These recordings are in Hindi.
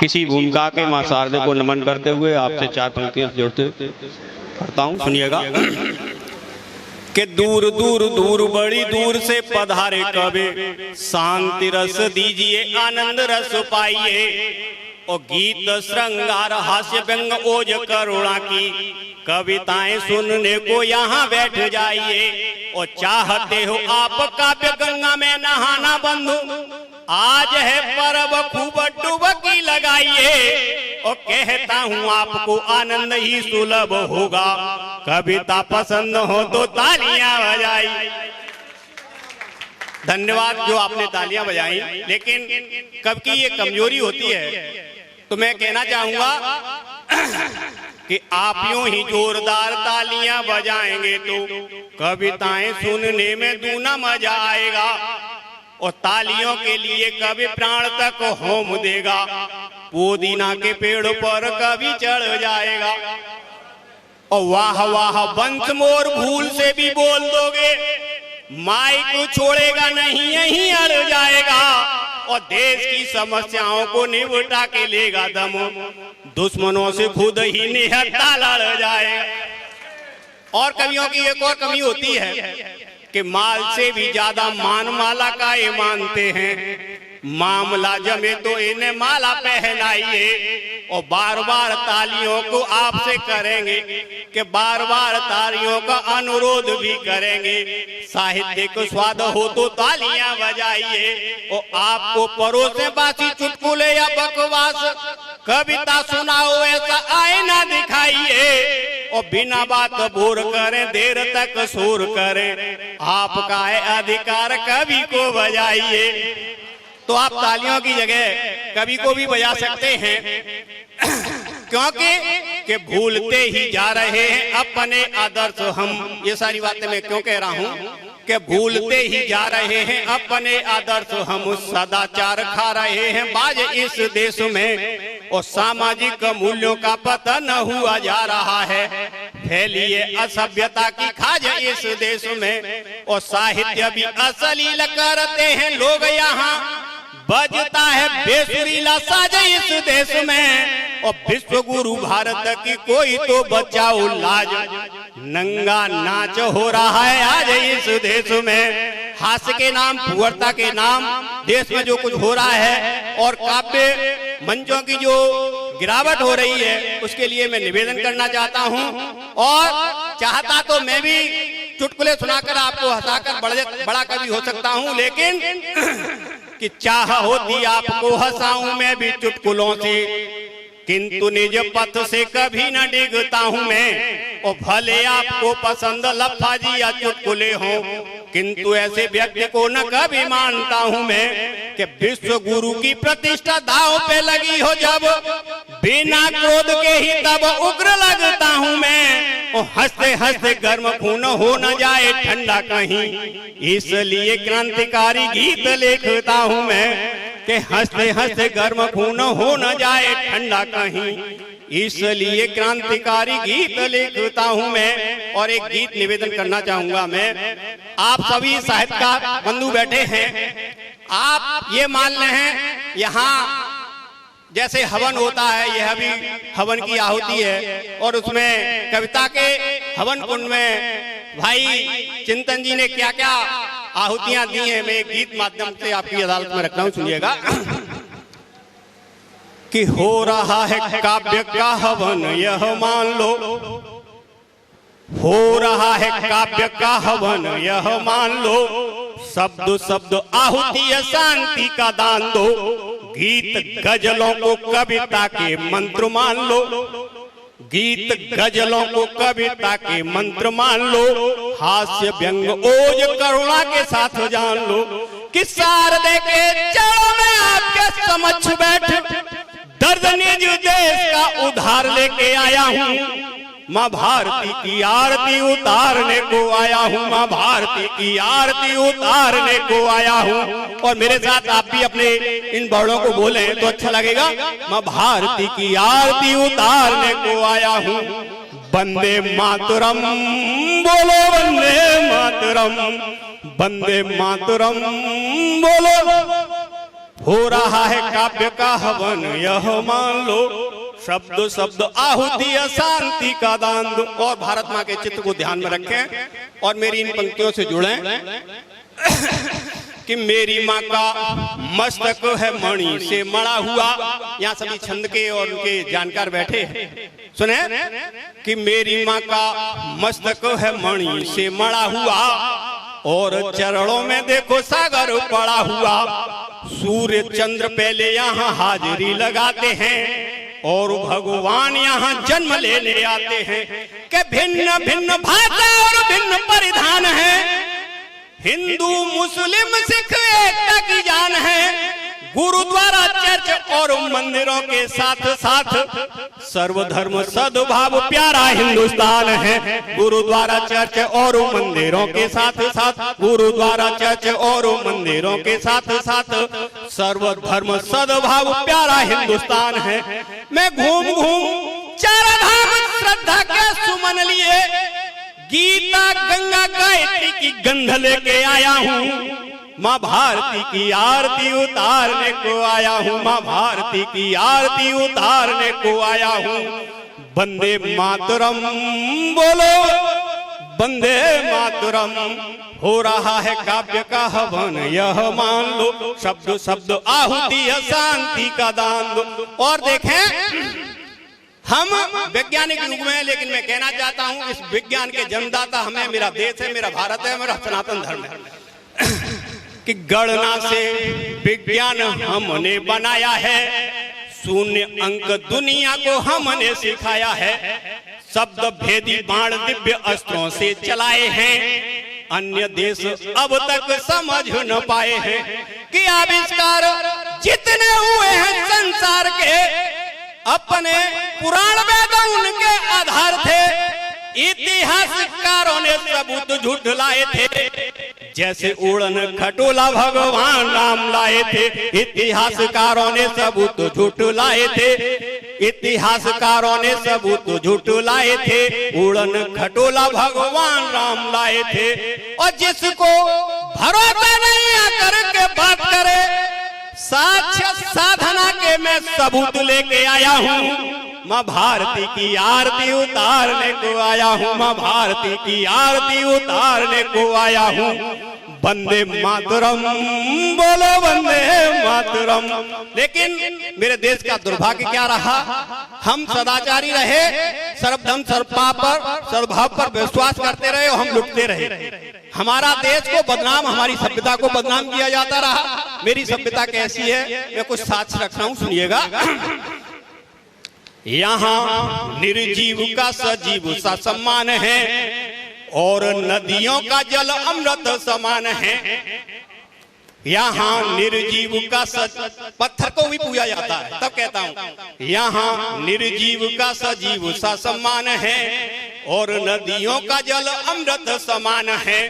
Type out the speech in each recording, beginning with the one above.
किसी भूमिका के मां शारदे को नमन करते हुए आपसे 4 पंक्तियां जोड़ते करता हूं, सुनिएगा। कि दूर दूर दूर बड़ी दूर से पधारे कवि, शांति रस दीजिए आनंद रस पाइए। और गीत श्रृंगार हास्य व्यंग ओज करुणा की कविताएं सुनने को यहाँ बैठ जाइए। और चाहते हो आप काव्य गंगा में नहाना बंधु, आज है पर्व खूब डुबकी लगाइए। और कहता हूँ आपको आनंद ही सुलभ होगा, कविता पसंद हो तो तालियां बजाई। धन्यवाद जो आपने तालियां बजाई। लेकिन कब की ये कमजोरी होती है तो मैं कहना चाहूंगा कि आप यूं ही जोरदार तालियां बजाएंगे तो कविताएं सुनने में दूना मजा आएगा। और तालियों के लिए कवि प्राण तक होम देगा, पुदीना के पेड़ पर कभी चढ़ जाएगा। और वाह वाह बंस मोर भूल से भी बोल दोगे, माइक छोड़ेगा नहीं यहीं अड़ जाएगा। और देश की समस्याओं को निपटा के लेगा दम, दुश्मनों से खुद ही निहत्था लड़ जाएगा। और कवियों की एक और कमी होती है कि माल से भी ज्यादा मान माला का ये मानते हैं। मामला जमे तो इन्हें माला पहनाइए। और बार बार तालियों को आपसे करेंगे कि बार बार तालियों का अनुरोध भी करेंगे। साहित्य को स्वाद हो तो तालियां बजाइए। और आपको परोसे बासी चुटकुले या बकवास कविता सुनाओ ऐसा आईना दिखाइए। और बिना बात बोर करें देर तक शोर करें, आपका है अधिकार कवि को बजाइए। तो आप तालियों की जगह कवि को भी बजा सकते हैं, क्योंकि भूलते ही जा रहे हैं अपने आदर्श हम। ये सारी बातें मैं क्यों कह रहा हूँ कि भूलते ही जा रहे हैं अपने आदर्श हम। सदाचार खा रहे हैं बाज इस देश में। और सामाजिक मूल्यों का पतन हुआ जा रहा है। फैलिए असभ्यता की खाज इस देश में। और साहित्य भी अश्लील करते हैं लोग यहाँ, बजता है बेसुरीला साज इस देश में। और विश्व गुरु भारत की कोई तो बचाओ लाज, नंगा नाच हो रहा है आज इस देश में। हास्य के नाम फुहरता के नाम देश में जो कुछ हो रहा है और काव्य मंचों की जो गिरावट हो रही है, उसके लिए मैं निवेदन करना चाहता हूं। और चाहता तो मैं भी चुटकुले सुनाकर आपको हंसाकर बड़ा कवि हो सकता हूं, लेकिन कि चाह होती आपको हंसाऊं मैं भी चुटकुलों से, किंतु निज पथ से कभी न डिगता हूं मैं। और भले आपको पसंद लफाजी या चुटकुले हो, किंतु ऐसे व्यक्ति को न कभी मानता हूं मैं कि विश्व गुरु की प्रतिष्ठा दांव पे लगी हो जब, बिना क्रोध के ही तब उग्र लगता हूं मैं। और हंसते हंसते गर्म खून हो न जाए ठंडा कहीं, इसलिए क्रांतिकारी गीत लिखता हूं मैं कि हंसते हंसते गर्म खून हो न जाए ठंडा कहीं, इसलिए क्रांतिकारी गीत लिखता हूं मैं। और एक गीत निवेदन करना चाहूंगा मैं। आप सभी साहित्यकार बंधु बैठे हैं, आप ये मान रहे हैं यहाँ जैसे हवन होता है, यह भी हवन की आहुति है। और उसमें कविता के हवन कुंड में भाई चिंतन जी ने क्या क्या आहुतियां दी हैं, मैं एक गीत माध्यम से आपकी अदालत में रखता हूं, सुनिएगा। कि हो रहा है काव्य का हवन यह मान लो, हो रहा है काव्य का हवन यह मान लो। शब्द शब्द आहुति शांति का दान दो, गीत गजलों को कविता के मंत्र मान लो, गीत गजलों को कविता के मंत्र मान लो। हास्य व्यंग ओज करुणा के साथ जान लो, कि शारदे के चरणों में आपके समक्ष बैठ दर्द निज देश का उद्धार लेके आया हूँ। माँ भारती की आरती उतारने को आया हूँ, माँ भारती की आरती उतारने को आया हूँ। और मेरे साथ आप भी अपने इन वर्णों को बोले तो अच्छा लगेगा। माँ भारती की आरती उतारने को आया हूँ। वंदे मातरम बोलो, वंदे मातरम, वंदे मातरम बोलो। हो रहा है काव्य का हवन यह मान लो, शब्द शब्द आहुति शांति का दान दो। और भारत माँ के चित्र को ध्यान में रखें और मेरी इन पंक्तियों से जुड़ें कि मेरी माँ का मस्तक है मणि से मड़ा हुआ। यहाँ सभी छंद के और उनके जानकार बैठे हैं, सुने कि मेरी माँ का मस्तक है मणि से मड़ा हुआ और चरणों में देखो सागर पड़ा हुआ। सूर्य चंद्र पहले यहाँ हाजिरी लगाते हैं और भगवान यहाँ जन्म लेने आते हैं कि भिन्न भिन्न भाषा और भिन्न परिधान है, हिंदू मुस्लिम सिख एकता की जान है। गुरुद्वारा चर्च और मंदिरों के साथ साथ सर्वधर्म सद्भाव प्यारा हिंदुस्तान है। गुरुद्वारा चर्च और मंदिरों के साथ साथ गुरुद्वारा चर्च और मंदिरों के साथ साथ सर्वधर्म सद्भाव प्यारा हिंदुस्तान है। मैं घूम घूम चार धाम श्रद्धा के सुमन लिए गीता गंगा गायत्री की गंध लेके आया हूँ। माँ भारती की आरती उतारने को आया हूँ, माँ भारती की आरती उतारने को आया हूँ। वंदे मातरम बोलो, वंदे मातरम। हो रहा है काव्य का हवन यह मान लो, शब्द शब्द आहुति शांति का दान दो। और देखें हम वैज्ञानिक युग में, लेकिन मैं कहना चाहता हूं इस विज्ञान के जन्मदाता हमें मेरा देश है, मेरा भारत है, मेरा सनातन धर्म है कि गणना से विज्ञान हमने बनाया है, शून्य अंक दुनिया को हमने सिखाया है। शब्द भेदी बाण दिव्य अस्त्रों से चलाए हैं, अन्य देश अब तक समझ न पाए हैं कि आविष्कार जितने हुए हैं संसार के अपने पुराण वेद उनके आधार थे। इतिहासकारों ने सबूत झूठ लाए थे, जैसे उड़न खटोला भगवान राम लाए थे। इतिहासकारों ने सबूत झूठ लाए थे, इतिहासकारों ने सबूत झूठ लाए थे। उड़न खटोला भगवान राम लाए थे। और जिसको भरोसा नहीं आकर के बात करे, साक्ष्य साधना के मैं सबूत लेके आया हूँ। माँ भारती की आरती उतारने को आया हूँ, माँ भारती की आरती उतारने को आया हूँ। वंदे मातरम बोलो, वंदे मातरम। लेकिन मेरे देश का दुर्भाग्य क्या रहा, हम सदाचारी रहे, सर्वधर्म सर्वभाव पर विश्वास करते रहे और हम लुटते रहे। हमारा देश को बदनाम, हमारी सभ्यता को बदनाम किया जाता रहा। मेरी सभ्यता कैसी है, मैं कुछ साक्ष्य रखता हूँ, सुनिएगा। यहाँ निर्जीव का सजीव सा सम्मान है और नदियों का जल अमृत समान है। यहाँ निर्जीव का पत्थर को भी पूजा जाता है, तब कहता हूँ यहाँ निर्जीव का सजीव सा सम्मान है और नदियों का जल अमृत समान है।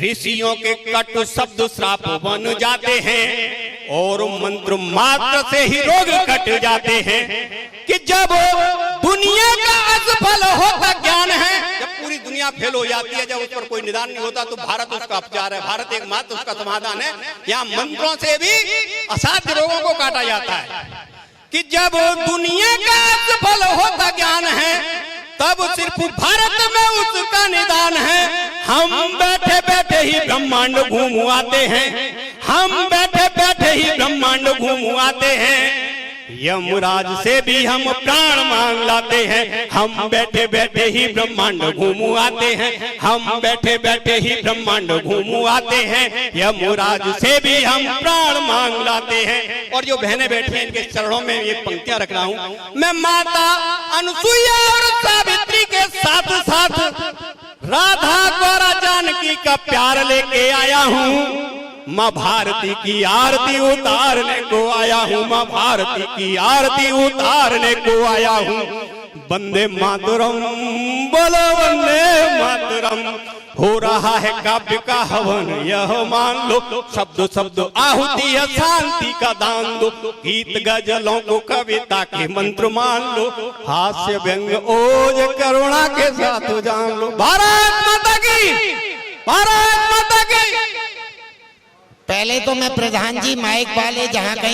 ऋषियों के कट शब्द श्राप बन जाते हैं और मंत्र मात्र से ही रोग कट जाते हैं। कि जब दुनिया का असफल होता ज्ञान है, जब पूरी दुनिया फेल हो जाती है, जब उस पर कोई निदान नहीं होता, तो भारत उसका उपचार है, भारत एकमात्र उसका समाधान है। यहाँ मंत्रों से भी असाध्य रोगों को काटा जाता है। कि जब दुनिया का असफल होता ज्ञान है, तब सिर्फ भारत में उसका निदान है। हम बैठे बैठे ही ब्रह्मांड घूम आते हैं, हम बैठे बैठे ही ब्रह्मांड घूम आते हैं। यमराज से भी हम प्राण मांग लाते हैं, हम बैठे बैठे ही ब्रह्मांड घूम आते हैं, हम बैठे बैठे ही ब्रह्मांड घूम आते हैं। यमराज से भी हम प्राण मांग लाते हैं। और जो बहनें बैठी हैं, इनके चरणों में ये पंक्तियां रख रहा हूँ। मैं माता अनुसुईया और सावित्री के साथ साथ राधा गौरा जानकी का प्यार लेके आया हूँ। माँ भारती की आरती उतारने को आया हूँ, माँ भारती की आरती उतारने को आया हूँ। वंदे मातरम बोलो, वंदे मातरम। हो रहा है काव्य का हवन यह मान लो, शब्द शब्द आहुति शांति का दान दो। गीत गजलों को कविता के मंत्र मान लो, हास्य व्यंग ओज करुणा के साथ जान लो। भारत माता की, भारत माता की। पहले तो मैं प्रधान जी माइक वाले जहाँ कहीं